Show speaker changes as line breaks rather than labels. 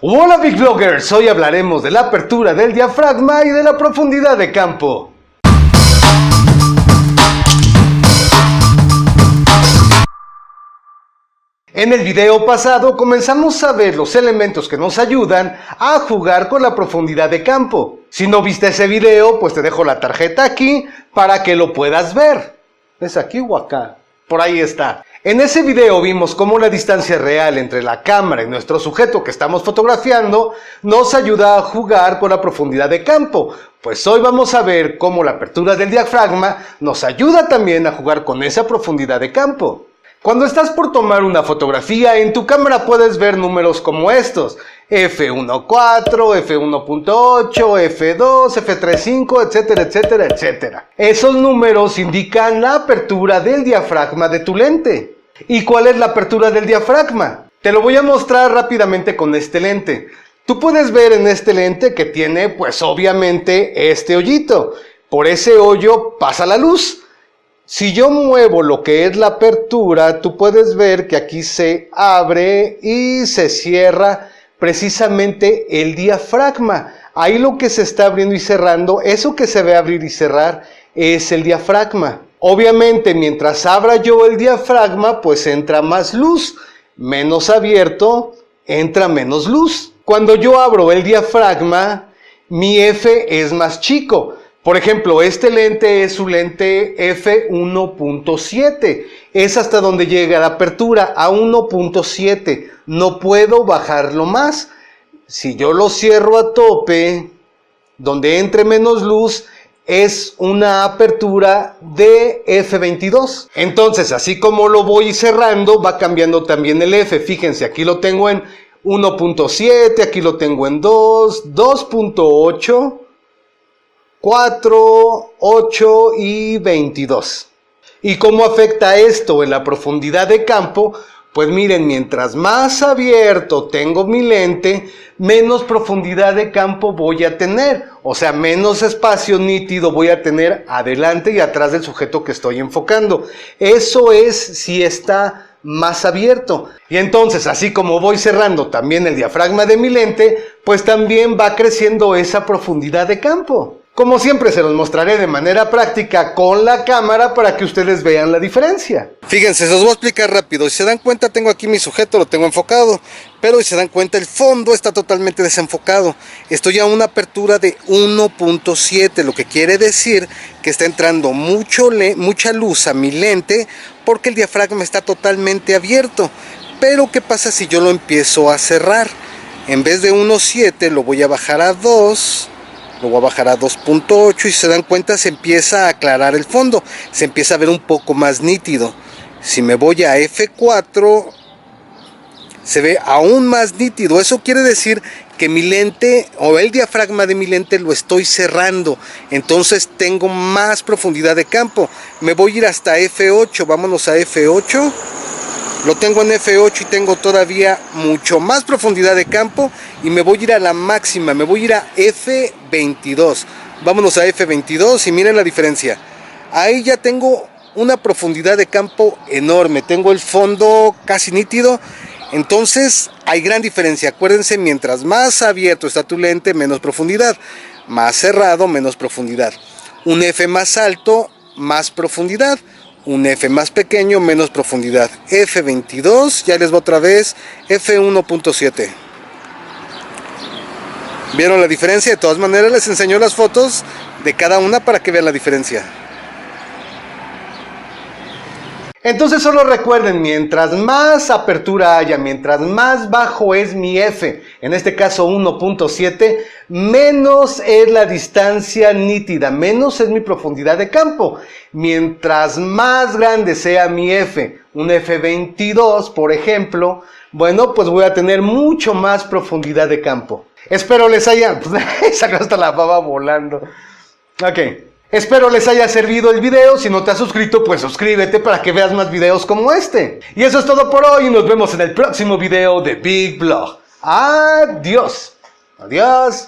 Hola Big Bloggers, hoy hablaremos de la apertura del diafragma y de la profundidad de campo. En el video pasado comenzamos a ver los elementos que nos ayudan a jugar con la profundidad de campo. Si no viste ese video, pues te dejo la tarjeta aquí para que lo puedas ver. ¿Es aquí o acá? Por ahí está. En ese video vimos cómo la distancia real entre la cámara y nuestro sujeto que estamos fotografiando nos ayuda a jugar con la profundidad de campo. Pues hoy vamos a ver cómo la apertura del diafragma nos ayuda también a jugar con esa profundidad de campo. Cuando estás por tomar una fotografía, en tu cámara puedes ver números como estos: f1.4, f1.8, f2, f3.5, etcétera, etcétera, etcétera. Esos números indican la apertura del diafragma de tu lente. ¿Y cuál es la apertura del diafragma? Te lo voy a mostrar rápidamente con este lente. Tú puedes ver en este lente que tiene, pues obviamente, este hoyito. Por ese hoyo pasa la luz. Si yo muevo lo que es la apertura, tú puedes ver que aquí se abre y se cierra precisamente el diafragma. Ahí lo que se está abriendo y cerrando, eso que se ve abrir y cerrar, es el diafragma. Obviamente, mientras abra yo el diafragma, pues entra más luz. Menos abierto, entra menos luz. Cuando yo abro el diafragma, mi F es más chico. Por ejemplo, este lente es su lente f1.7. Es hasta donde llega la apertura, a 1.7. No puedo bajarlo más. Si yo lo cierro a tope, donde entre menos luz, es una apertura de f22. Entonces, así como lo voy cerrando, va cambiando también el f. Fíjense, aquí lo tengo en 1.7, aquí lo tengo en 2, 2.8, 4, 8 y 22. ¿Y cómo afecta esto en la profundidad de campo? Pues miren, mientras más abierto tengo mi lente, menos profundidad de campo voy a tener. O sea, menos espacio nítido voy a tener adelante y atrás del sujeto que estoy enfocando. Eso es si está más abierto. Y entonces, así como voy cerrando también el diafragma de mi lente, pues también va creciendo esa profundidad de campo. Como siempre, se los mostraré de manera práctica con la cámara para que ustedes vean la diferencia.
Fíjense, se los voy a explicar rápido. Si se dan cuenta, tengo aquí mi sujeto, lo tengo enfocado. Pero si se dan cuenta, el fondo está totalmente desenfocado. Estoy a una apertura de 1.7, lo que quiere decir que está entrando mucha luz a mi lente porque el diafragma está totalmente abierto. Pero ¿qué pasa si yo lo empiezo a cerrar? En vez de 1.7 lo voy a bajar a 2. Lo voy a bajar a 2.8 y si se dan cuenta se empieza a aclarar el fondo, se empieza a ver un poco más nítido. Si me voy a F4 se ve aún más nítido. Eso quiere decir que mi lente o el diafragma de mi lente lo estoy cerrando, entonces tengo más profundidad de campo. Me voy a ir hasta F8, vámonos a F8. Lo tengo en F8 y tengo todavía mucho más profundidad de campo y me voy a ir a la máxima, me voy a ir a F22. Vámonos a F22 y miren la diferencia. Ahí ya tengo una profundidad de campo enorme, tengo el fondo casi nítido, entonces hay gran diferencia. Acuérdense, mientras más abierto está tu lente, menos profundidad, más cerrado, menos profundidad. Un F más alto, más profundidad. Un F más pequeño, menos profundidad. F22, ya les va otra vez, F1.7. ¿Vieron la diferencia? De todas maneras les enseño las fotos de cada una para que vean la diferencia.
Entonces solo recuerden, mientras más apertura haya, mientras más bajo es mi F, en este caso 1.7, menos es la distancia nítida, menos es mi profundidad de campo. Mientras más grande sea mi F, un F22 por ejemplo, bueno, pues voy a tener mucho más profundidad de campo. Espero les haya... sacó hasta la baba volando. Ok. Espero les haya servido el video. Si no te has suscrito, pues suscríbete para que veas más videos como este. Y eso es todo por hoy. Nos vemos en el próximo video de Big Blog. Adiós. Adiós.